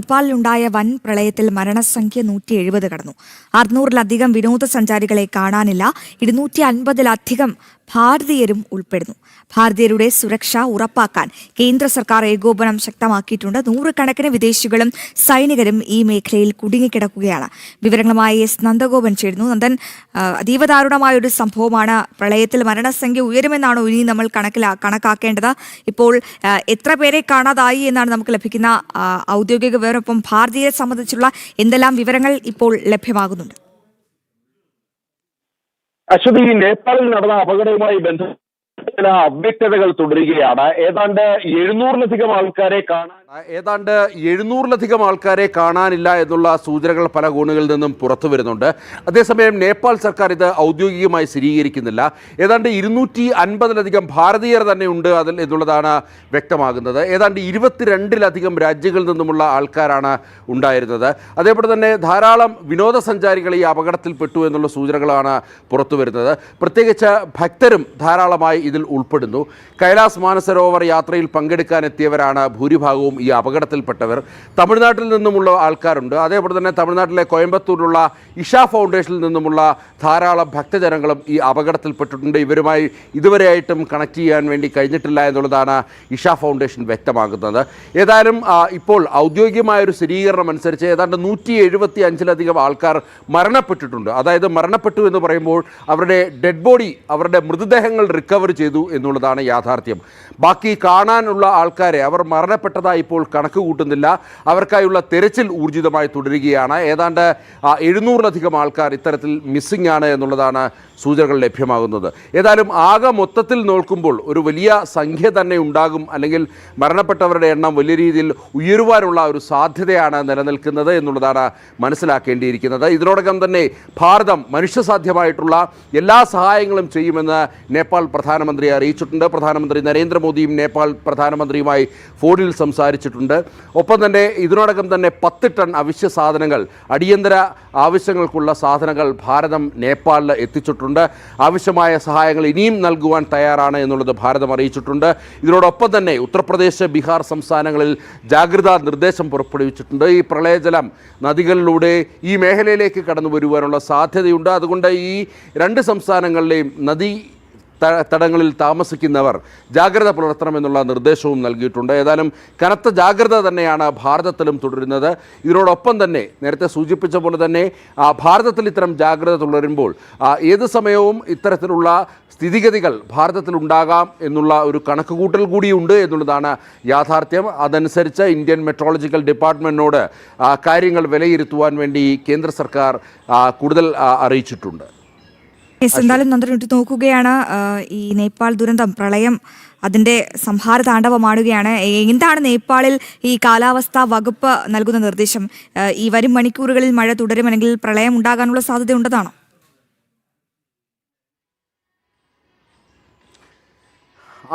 നേപ്പാളിലുണ്ടായ വൻ പ്രളയത്തിൽ മരണസംഖ്യ 170 കടന്നു. 600-ലധികം വിനോദസഞ്ചാരികളെ കാണാനില്ല. 250-ലധികം ഭാരതീയരും ഉൾപ്പെടുന്നു. ഭാരതീയരുടെ സുരക്ഷ ഉറപ്പാക്കാൻ കേന്ദ്ര സർക്കാർ ഏകോപനം ശക്തമാക്കിയിട്ടുണ്ട്. 100-കണക്കിന് വിദേശികളും സൈനികരും ഈ മേഖലയിൽ കുടുങ്ങിക്കിടക്കുകയാണ്. വിവരങ്ങളുമായി എസ് നന്ദഗോപൻ ചേരുന്നു. നന്ദൻ, അതീവ ദാരുണമായ ഒരു സംഭവമാണ്. പ്രളയത്തിൽ മരണസംഖ്യ ഉയരുമെന്നാണോ ഇനി നമ്മൾ കണക്കാക്കേണ്ടത്? ഇപ്പോൾ എത്ര പേരെ കാണാതായി എന്നാണ് നമുക്ക് ലഭിക്കുന്ന ഔദ്യോഗിക വിവരം? ഒപ്പം ഭാരതീയരെ സംബന്ധിച്ചുള്ള എന്തെല്ലാം വിവരങ്ങൾ ഇപ്പോൾ ലഭ്യമാകുന്നുണ്ട്? അശ്വതി, നേപ്പാളിൽ നടന്ന അപകടവുമായി ബന്ധപ്പെട്ട ചില അവ്യക്തതകൾ തുടരുകയാണ്. ഏതാണ്ട് 700-ലധികം ആൾക്കാരെ കാണാനില്ല എന്നുള്ള സൂചനകൾ പല കോണുകളിൽ നിന്നും പുറത്തു വരുന്നുണ്ട്. അതേസമയം നേപ്പാൾ സർക്കാർ ഇത് ഔദ്യോഗികമായി സ്ഥിരീകരിക്കുന്നില്ല. ഏതാണ്ട് 250-ലധികം ഭാരതീയർ തന്നെ ഉണ്ട് അതിൽ എന്നുള്ളതാണ് വ്യക്തമാകുന്നത്. ഏതാണ്ട് 22-ലധികം രാജ്യങ്ങളിൽ നിന്നുമുള്ള ആൾക്കാരാണ് ഉണ്ടായിരുന്നത്. അതേപോലെ തന്നെ ധാരാളം വിനോദസഞ്ചാരികൾ ഈ അപകടത്തിൽപ്പെട്ടു എന്നുള്ള സൂചനകളാണ് പുറത്തു വരുന്നത്. പ്രത്യേകിച്ച് ഭക്തരും ധാരാളമായി ഇതിൽ ഉൾപ്പെടുന്നു. കൈലാസ് മാനസരോവർ യാത്രയിൽ പങ്കെടുക്കാനെത്തിയവരാണ് ഭൂരിഭാഗവും ഈ അപകടത്തിൽപ്പെട്ടവർ. തമിഴ്നാട്ടിൽ നിന്നുമുള്ള ആൾക്കാരുണ്ട്. അതേപോലെ തന്നെ തമിഴ്നാട്ടിലെ കോയമ്പത്തൂരിലുള്ള ഇഷ ഫൗണ്ടേഷനിൽ നിന്നുമുള്ള ധാരാളം ഭക്തജനങ്ങളും ഈ അപകടത്തിൽപ്പെട്ടിട്ടുണ്ട്. ഇവരുമായി ഇതുവരെയായിട്ടും കണക്ട് ചെയ്യാൻ വേണ്ടി കഴിഞ്ഞിട്ടില്ല എന്നുള്ളതാണ് ഇഷ ഫൗണ്ടേഷൻ വ്യക്തമാക്കുന്നത്. ഏതായാലും ഇപ്പോൾ ഔദ്യോഗികമായൊരു സ്ഥിരീകരണം അനുസരിച്ച് ഏതാണ്ട് 175-ലധികം ആൾക്കാർ മരണപ്പെട്ടിട്ടുണ്ട്. അതായത് മരണപ്പെട്ടു എന്ന് പറയുമ്പോൾ അവരുടെ ഡെഡ് ബോഡി, അവരുടെ മൃതദേഹങ്ങൾ റിക്കവർ ചെയ്തു എന്നുള്ളതാണ് യാഥാർത്ഥ്യം. ബാക്കി കാണാനുള്ള ആൾക്കാരെ അവർ മരണപ്പെട്ടതായി ഇപ്പോൾ കണക്ക് കൂട്ടുന്നില്ല. അവർക്കായുള്ള തെരച്ചിൽ ഊർജിതമായി തുടരുകയാണ്. ഏതാണ്ട് 700-ലധികം ആൾക്കാർ ഇത്തരത്തിൽ മിസ്സിംഗ് ആണ് എന്നുള്ളതാണ് സൂചനകൾ ലഭ്യമാകുന്നത്. ഏതായാലും ആകെ മൊത്തത്തിൽ നോക്കുമ്പോൾ ഒരു വലിയ സംഖ്യ തന്നെ ഉണ്ടാകും, അല്ലെങ്കിൽ മരണപ്പെട്ടവരുടെ എണ്ണം വലിയ രീതിയിൽ ഉയരുവാനുള്ള ഒരു സാധ്യതയാണ് നിലനിൽക്കുന്നത് എന്നുള്ളതാണ് മനസ്സിലാക്കേണ്ടിയിരിക്കുന്നത്. ഇതിനോടകം തന്നെ ഭാരതം മനുഷ്യസാധ്യമായിട്ടുള്ള എല്ലാ സഹായങ്ങളും ചെയ്യുമെന്ന് നേപ്പാൾ പ്രധാനമന്ത്രി അറിയിച്ചിട്ടുണ്ട്. പ്രധാനമന്ത്രി നരേന്ദ്രമോദിയും നേപ്പാൾ പ്രധാനമന്ത്രിയുമായി ഫോണിൽ സംസാരിച്ചിട്ടുണ്ട്. ഒപ്പം തന്നെ ഇതിനോടകം തന്നെ 10 ടൺ അവശ്യ സാധനങ്ങൾ, അടിയന്തര ആവശ്യങ്ങൾക്കുള്ള സാധനങ്ങൾ ഭാരതം നേപ്പാളിൽ എത്തിച്ചിട്ടുണ്ട്. ആവശ്യമായ സഹായങ്ങൾ ഇനിയും നൽകുവാൻ തയ്യാറാണ് എന്നുള്ളത് ഭാരതം അറിയിച്ചിട്ടുണ്ട്. ഇതിനോടൊപ്പം തന്നെ ഉത്തർപ്രദേശ്, ബീഹാർ സംസ്ഥാനങ്ങളിൽ ജാഗ്രതാ നിർദ്ദേശം പുറപ്പെടുവിച്ചിട്ടുണ്ട്. ഈ പ്രളയജലം നദികളിലൂടെ ഈ മേഖലയിലേക്ക് കടന്നു വരുവാനുള്ള സാധ്യതയുണ്ട്. അതുകൊണ്ട് ഈ 2 സംസ്ഥാനങ്ങളിലെയും നദി തടങ്ങളിൽ താമസിക്കുന്നവർ ജാഗ്രത പുലർത്തണമെന്നുള്ള നിർദ്ദേശവും നൽകിയിട്ടുണ്ട്. ഏതായാലും കനത്ത ജാഗ്രത തന്നെയാണ് ഭാരതത്തിലും തുടരുന്നത്. ഇതിനോടൊപ്പം തന്നെ നേരത്തെ സൂചിപ്പിച്ച പോലെ തന്നെ ഭാരതത്തിൽ ഇത്തരം ജാഗ്രത തുടരുമ്പോൾ ഏത് സമയവും ഇത്തരത്തിലുള്ള സ്ഥിതിഗതികൾ ഭാരതത്തിലുണ്ടാകാം എന്നുള്ള ഒരു കണക്കുകൂട്ടൽ കൂടിയുണ്ട് എന്നുള്ളതാണ് യാഥാർത്ഥ്യം. അതനുസരിച്ച് ഇന്ത്യൻ മെട്രോളജിക്കൽ ഡിപ്പാർട്ട്മെൻറ്റിനോട് കാര്യങ്ങൾ വിലയിരുത്തുവാൻ വേണ്ടി കേന്ദ്ര സർക്കാർ കൂടുതൽ അറിയിച്ചിട്ടുണ്ട്. എന്തായാലും നന്ദൻ നോക്കുകയാണ്, ഈ നേപ്പാൾ ദുരന്തം, പ്രളയം അതിന്റെ സംഹാര താണ്ഡവമാടുകയാണ്. എന്താണ് നേപ്പാളിൽ ഈ കാലാവസ്ഥാ വകുപ്പ് നൽകുന്ന നിർദ്ദേശം? ഈ വരും മണിക്കൂറുകളിൽ മഴ തുടരുമെങ്കിൽ പ്രളയം ഉണ്ടാകാനുള്ള സാധ്യത ഉണ്ടെന്നാണോ?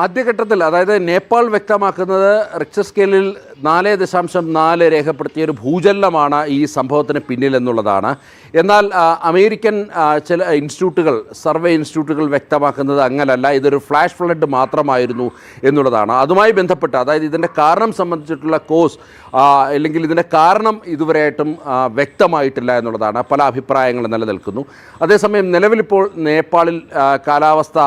ആദ്യഘട്ടത്തിൽ, അതായത് നേപ്പാൾ വ്യക്തമാക്കുന്നത് റിക്ടർ സ്കെയിലിൽ 4.4 രേഖപ്പെടുത്തിയ ഒരു ഭൂചലനമാണ് ഈ സംഭവത്തിന് പിന്നിൽ എന്നുള്ളതാണ്. എന്നാൽ അമേരിക്കൻ ചില ഇൻസ്റ്റിറ്റ്യൂട്ടുകൾ, സർവേ ഇൻസ്റ്റിറ്റ്യൂട്ടുകൾ വ്യക്തമാക്കുന്നത് അങ്ങനല്ല, ഇതൊരു ഫ്ലാഷ് ഫ്ലഡ് മാത്രമായിരുന്നു എന്നുള്ളതാണ്. അതുമായി ബന്ധപ്പെട്ട്, അതായത് ഇതിൻ്റെ കാരണം സംബന്ധിച്ചിട്ടുള്ള കോസ് അല്ലെങ്കിൽ ഇതിൻ്റെ കാരണം ഇതുവരെയായിട്ടും വ്യക്തമായിട്ടില്ല എന്നുള്ളതാണ്. പല അഭിപ്രായങ്ങൾ നിലനിൽക്കുന്നു. അതേസമയം നിലവിലിപ്പോൾ നേപ്പാളിൽ കാലാവസ്ഥ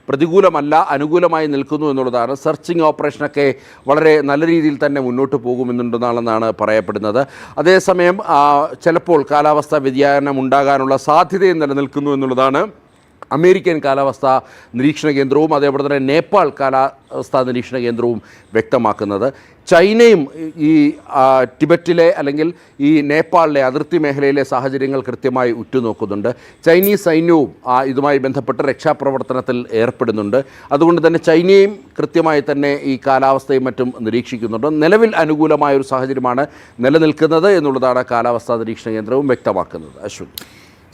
പ്രതികൂലമല്ല, അനുകൂലമായി നിൽക്കുന്നു എന്നുള്ളതാണ്. സെർച്ചിങ് ഓപ്പറേഷനൊക്കെ വളരെ നല്ല രീതിയിൽ തന്നെ മുന്നോട്ട് പോകുമെന്നുണ്ടെന്നാണെന്നാണ് പറയപ്പെടുന്നത്. അതേസമയം ചിലപ്പോൾ കാലാവസ്ഥാ വ്യതിയാനം ഉണ്ടാകാനുള്ള സാധ്യതയും നിലനിൽക്കുന്നു എന്നുള്ളതാണ് അമേരിക്കൻ കാലാവസ്ഥാ നിരീക്ഷണ കേന്ദ്രവും അതേപോലെ തന്നെ നേപ്പാൾ കാലാവസ്ഥാ നിരീക്ഷണ കേന്ദ്രവും വ്യക്തമാക്കുന്നത്. ചൈനയും ഈ ടിബറ്റിലെ അല്ലെങ്കിൽ ഈ നേപ്പാളിലെ അതിർത്തി മേഖലയിലെ സാഹചര്യങ്ങൾ കൃത്യമായി ഉറ്റുനോക്കുന്നുണ്ട്. ചൈനീസ് സൈന്യവും ഇതുമായി ബന്ധപ്പെട്ട് രക്ഷാപ്രവർത്തനത്തിൽ ഏർപ്പെടുന്നുണ്ട്. അതുകൊണ്ട് തന്നെ ചൈനയും കൃത്യമായി തന്നെ ഈ കാലാവസ്ഥയും മറ്റും നിരീക്ഷിക്കുന്നുണ്ട്. നിലവിൽ അനുകൂലമായൊരു സാഹചര്യമാണ് നിലനിൽക്കുന്നത് എന്നുള്ളതാണ് കാലാവസ്ഥാ നിരീക്ഷണ കേന്ദ്രവും വ്യക്തമാക്കുന്നത്. അശ്വിൻ.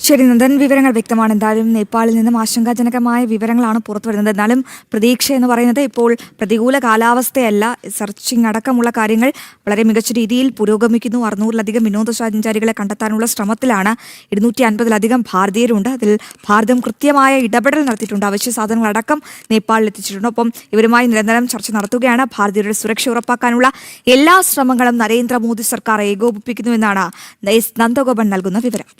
ശരി നന്ദൻ, വിവരങ്ങൾ വ്യക്തമാണ്. എന്തായാലും നേപ്പാളിൽ നിന്നും ആശങ്കാജനകമായ വിവരങ്ങളാണ് പുറത്തു വരുന്നത്. എന്നാലും പ്രതീക്ഷ എന്ന് പറയുന്നത് ഇപ്പോൾ പ്രതികൂല കാലാവസ്ഥയല്ല, സെർച്ചിങ് അടക്കമുള്ള കാര്യങ്ങൾ വളരെ മികച്ച രീതിയിൽ പുരോഗമിക്കുന്നു. 600-ലധികം വിനോദസഞ്ചാരികളെ കണ്ടെത്താനുള്ള ശ്രമത്തിലാണ്. 250-ലധികം ഭാരതീയരുണ്ട്. അതിൽ ഭാരതം കൃത്യമായ ഇടപെടൽ നടത്തിയിട്ടുണ്ട്. അവശ്യ സാധനങ്ങളടക്കം നേപ്പാളിൽ എത്തിച്ചിട്ടുണ്ട്. ഒപ്പം ഇവരുമായി നിരന്തരം ചർച്ച നടത്തുകയാണ്. ഭാരതീയരുടെ സുരക്ഷ ഉറപ്പാക്കാനുള്ള എല്ലാ ശ്രമങ്ങളും നരേന്ദ്രമോദി സർക്കാർ ഏകോപിപ്പിക്കുന്നുവെന്നാണ് എസ് നന്ദഗോപൻ നൽകുന്ന വിവരം.